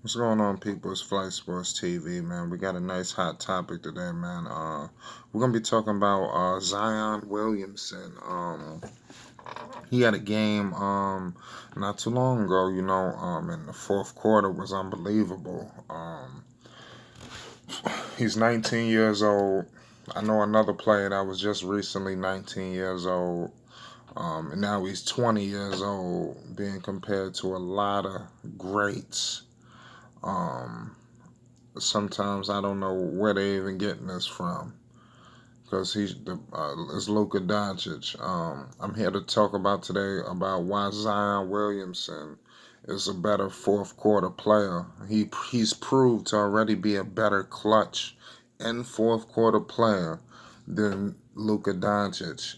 What's going on, people? It's Flight Sports TV, man. We got a nice hot topic today, man. We're gonna be talking about Zion Williamson. He had a game not too long ago, in the fourth quarter was unbelievable. He's 19 years old. I know another player that was just recently 19 years old. And now he's 20 years old, being compared to a lot of greats. Um, Sometimes I don't know where they even getting this from because it's Luka Doncic. I'm here to talk about today about why Zion Williamson is a better fourth quarter player. He's proved to already be a better clutch and fourth quarter player than Luka Doncic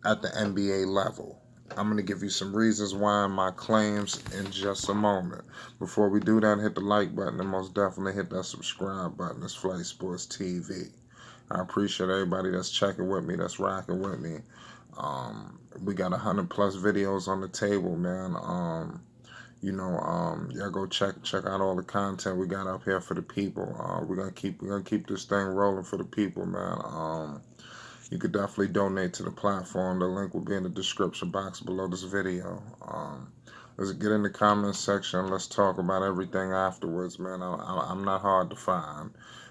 at the NBA level. I'm going to give you some reasons why and my claims in just a moment. Before we do that, hit the like button and most definitely hit that subscribe button. It's Flight Sports TV. I appreciate everybody that's checking with me, that's rocking with me. We got 100 plus videos on the table, man. Y'all go check out all the content we got up here for the people. We're gonna keep this thing rolling for the people, man. You could definitely donate to the platform. The link will be in the description box below this video. Let's get in the comments section. Let's talk about everything afterwards, man. I'm not hard to find.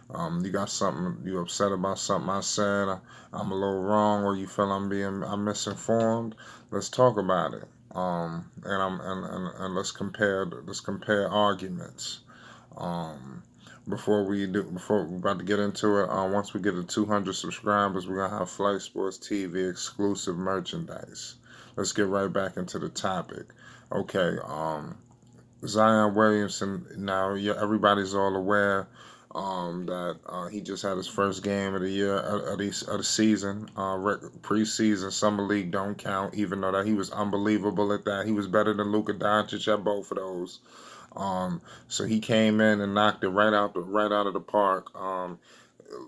You got something you upset about something I said? I'm a little wrong, or you feel I'm misinformed? Let's talk about it. And let's compare arguments. Um, before we're about to get into it, once we get to 200 subscribers, we're gonna have Flight Sports TV exclusive merchandise. Let's get right back into the topic. Okay, Zion Williamson. Now, yeah, everybody's all aware that he just had his first game of the year of the season. Preseason, summer league don't count, even though that he was unbelievable at that. He was better than Luka Doncic at both of those. So he came in and knocked it right out of the park.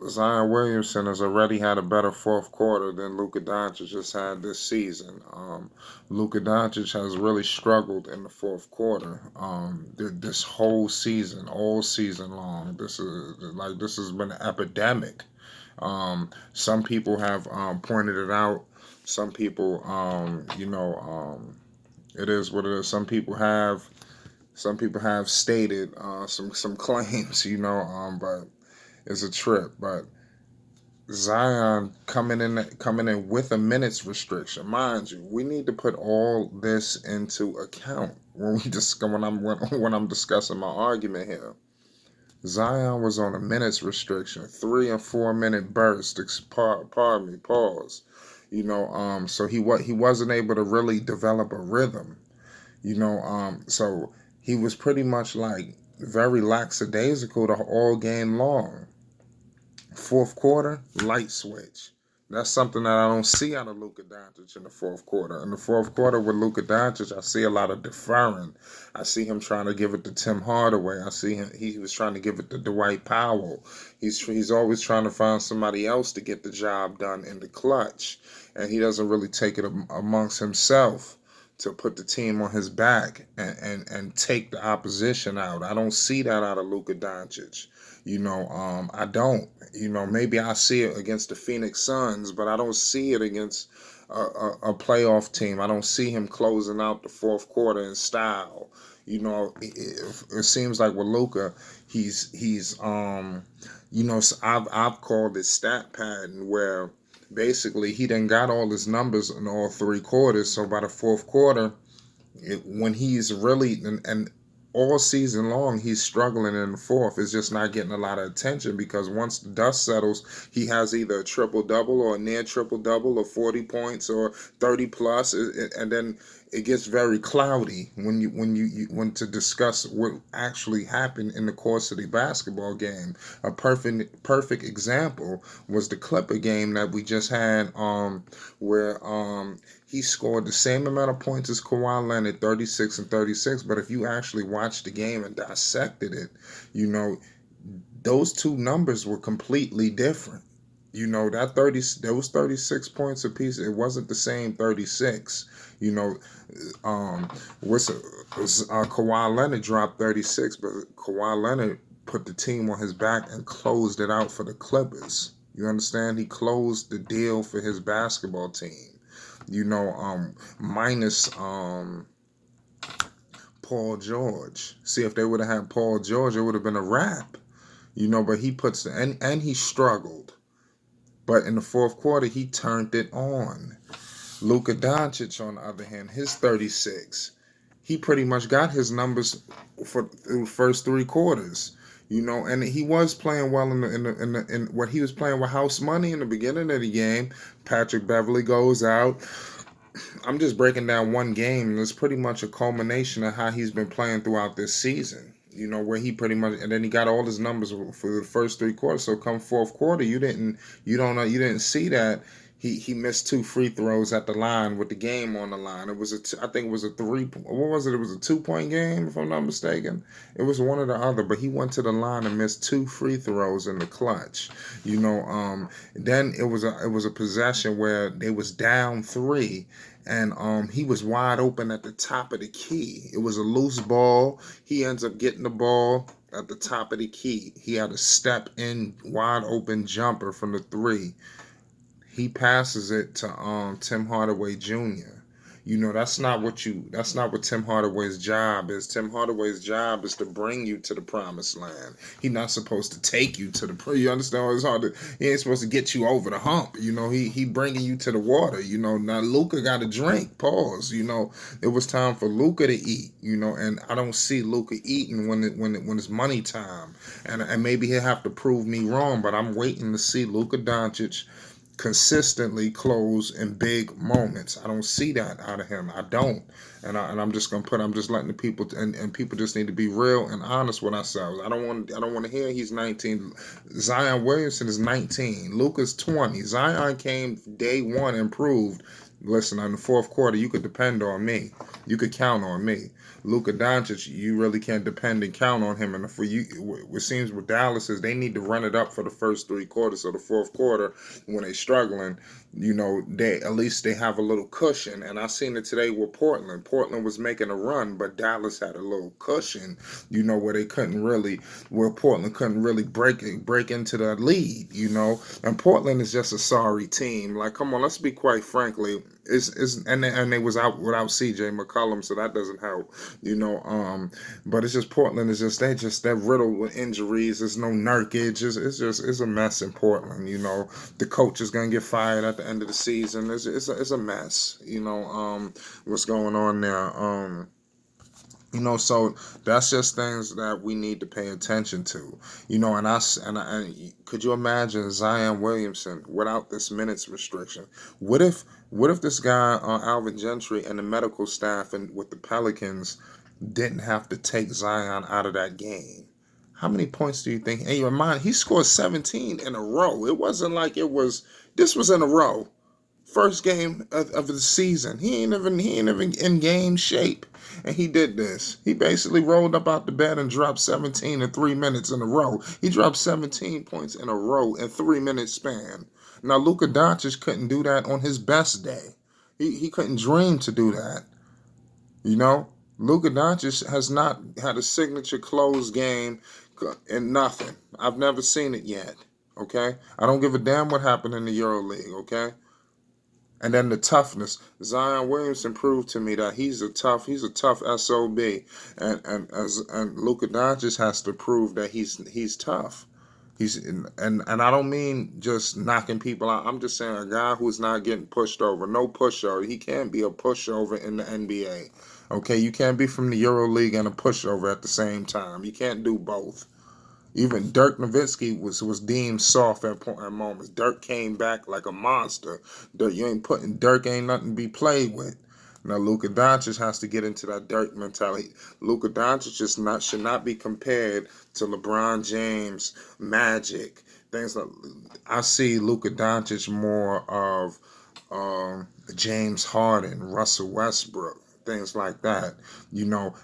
Zion Williamson has already had a better fourth quarter than Luka Doncic just had this season. Luka Doncic has really struggled in the fourth quarter. This whole season, all season long, this has been an epidemic. Some people have pointed it out. Some people, it is what it is. Some people have stated some claims, but it's a trip. But Zion coming in with a minutes restriction, mind you, we need to put all this into account when I'm discussing my argument here. Zion was on a minutes restriction, 3 and 4 minute bursts. Pardon me, pause. So he wasn't able to really develop a rhythm. So he was pretty much like very lackadaisical the all game long. Fourth quarter, light switch. That's something that I don't see out of Luka Doncic in the fourth quarter. In the fourth quarter with Luka Doncic, I see a lot of deferring. I see him trying to give it to Tim Hardaway. I see him. He was trying to give it to Dwight Powell. He's always trying to find somebody else to get the job done in the clutch, and he doesn't really take it amongst himself to put the team on his back and take the opposition out. I don't see that out of Luka Doncic. I don't. Maybe I see it against the Phoenix Suns, but I don't see it against a playoff team. I don't see him closing out the fourth quarter in style. It seems like with Luka, so I've called it stat pattern where basically he done got all his numbers in all three quarters. So by the fourth quarter, when he's really and all season long he's struggling in the fourth. It's just not getting a lot of attention because once the dust settles, he has either a triple double or a near triple double or 40 points or 30 plus, and then it gets very cloudy when to discuss what actually happened in the course of the basketball game. A perfect example was the Clipper game that we just had, where he scored the same amount of points as Kawhi Leonard, 36 and 36. But if you actually watched the game and dissected it, you know those two numbers were completely different. That 30, there was 36 points apiece. It wasn't the same 36. You know, um, what's Kawhi Leonard dropped 36, but Kawhi Leonard put the team on his back and closed it out for the Clippers. You understand? He closed the deal for his basketball team. Minus Paul George. See, if they would have had Paul George, it would have been a wrap. But he puts and he struggled. But in the fourth quarter, he turned it on. Luka Doncic, on the other hand, his 36, he pretty much got his numbers for the first three quarters. And he was playing well in what he was playing with house money in the beginning of the game. Patrick Beverly goes out. I'm just breaking down one game, and it's pretty much a culmination of how he's been playing throughout this season. Where he pretty much, and then he got all his numbers for the first three quarters. So come fourth quarter, you didn't see that he missed two free throws at the line with the game on the line. It was I think it was a three. What was it? It was a 2-point game, if I'm not mistaken. It was one or the other, but he went to the line and missed two free throws in the clutch. Then it was a possession where they was down three. And he was wide open at the top of the key. It was a loose ball. He ends up getting the ball at the top of the key. He had a step in wide open jumper from the three. He passes it to Tim Hardaway Jr. That's not what Tim Hardaway's job is. Tim Hardaway's job is to bring you to the promised land. He's not supposed to take you to the. You understand? It's hard to. He ain't supposed to get you over the hump. He bringing you to the water. Now Luka got a drink. Pause. It was time for Luka to eat. And I don't see Luka eating when it's money time. And maybe he'll have to prove me wrong, but I'm waiting to see Luka Doncic consistently close in big moments. I don't see that out of him. I don't. And I'm just letting the people and people just need to be real and honest with ourselves. I don't want to hear he's 19. Zion Williamson is 19. Luka's 20. Zion came day one and proved, listen, in the fourth quarter, you could depend on me. You could count on me. Luka Doncic, you really can't depend and count on him. And for you, what seems with Dallas is they need to run it up for the first three quarters. So the fourth quarter, when they're struggling, they at least they have a little cushion. And I seen it today with Portland. Portland was making a run, but Dallas had a little cushion, where Portland couldn't really break into the lead, And Portland is just a sorry team. Like, come on, let's be quite frankly. And they was out without CJ McCollum, so that doesn't help, But it's just Portland is just they're riddled with injuries. There's no Nurkic. It's a mess in Portland. The coach is gonna get fired at the end of the season. It's a mess. What's going on there? So that's just things that we need to pay attention to, and could you imagine Zion Williamson without this minutes restriction? What if this guy, Alvin Gentry, and the medical staff and with the Pelicans didn't have to take Zion out of that game? How many points do you think? And you mind, he scored 17 in a row. It wasn't like this was in a row. First game of the season. He ain't even in game shape. And he did this. He basically rolled up out the bed and dropped 17 in 3 minutes in a row. He dropped 17 points in a row in 3 minute span. Now Luka Doncic couldn't do that on his best day. He couldn't dream to do that. Luka Doncic has not had a signature close game in nothing. I've never seen it yet. Okay? I don't give a damn what happened in the EuroLeague, okay? And then the toughness. Zion Williamson proved to me that he's a tough SOB. And Luka Doncic has to prove that he's tough. And I don't mean just knocking people out. I'm just saying a guy who's not getting pushed over. No pushover. He can't be a pushover in the NBA. Okay, you can't be from the EuroLeague and a pushover at the same time. You can't do both. Even Dirk Nowitzki was deemed soft at moments. Dirk came back like a monster. Dirk ain't nothing to be played with. Now Luka Doncic has to get into that Dirk mentality. Luka Doncic should not be compared to LeBron James, Magic, things like. I see Luka Doncic more of James Harden, Russell Westbrook, things like that.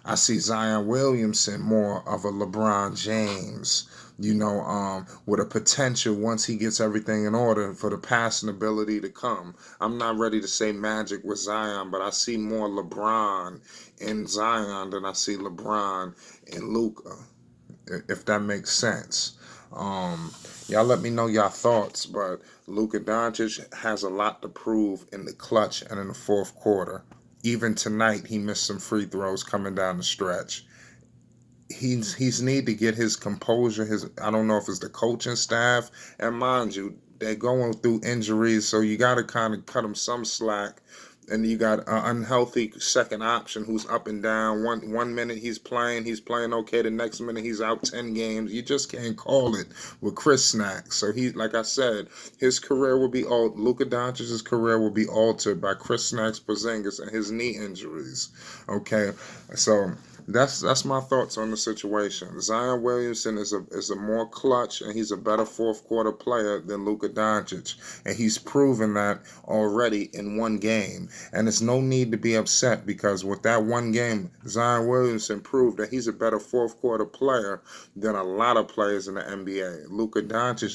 I see Zion Williamson more of a LeBron James, with a potential once he gets everything in order for the passing ability to come. I'm not ready to say magic with Zion, but I see more LeBron in Zion than I see LeBron in Luka, if that makes sense. Y'all let me know y'all thoughts, but Luka Doncic has a lot to prove in the clutch and in the fourth quarter. Even tonight, he missed some free throws coming down the stretch. He's need to get his composure. I don't know if it's the coaching staff, and mind you, they're going through injuries, so you got to kind of cut him some slack. And you got an unhealthy second option who's up and down. One minute he's playing okay. The next minute he's out 10 games. You just can't call it with Chris Snack. So like I said, his career will be Luka Doncic's career will be altered by Chris Snack's Porzingis and his knee injuries. Okay, so that's my thoughts on the situation. Zion Williamson is a more clutch, and he's a better fourth quarter player than Luka Doncic, and he's proven that already in one game. And there's no need to be upset, because with that one game, Zion Williamson proved that he's a better fourth quarter player than a lot of players in the NBA. Luka Doncic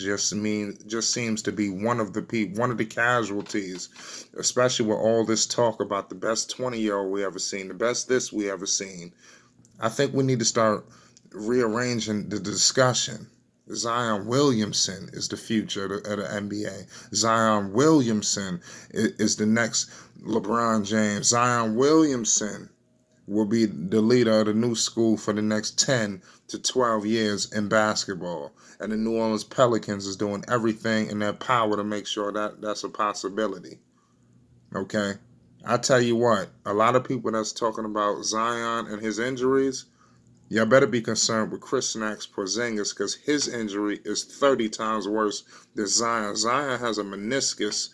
just seems to be one of the casualties, especially with all this talk about the best 20-year-old we ever seen, the best this we ever seen. I think we need to start rearranging the discussion. Zion Williamson is the future of the NBA. Zion Williamson is the next LeBron James. Zion Williamson will be the leader of the new school for the next 10 to 12 years in basketball. And the New Orleans Pelicans is doing everything in their power to make sure that that's a possibility. Okay? I tell you what, a lot of people that's talking about Zion and his injuries, y'all better be concerned with Chris Snack's Porzingis, because his injury is 30 times worse than Zion. Zion has a meniscus.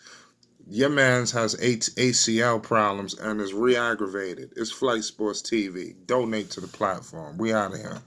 Your man's has ACL problems and is re-aggravated. It's Flight Sports TV. Donate to the platform. We out of here.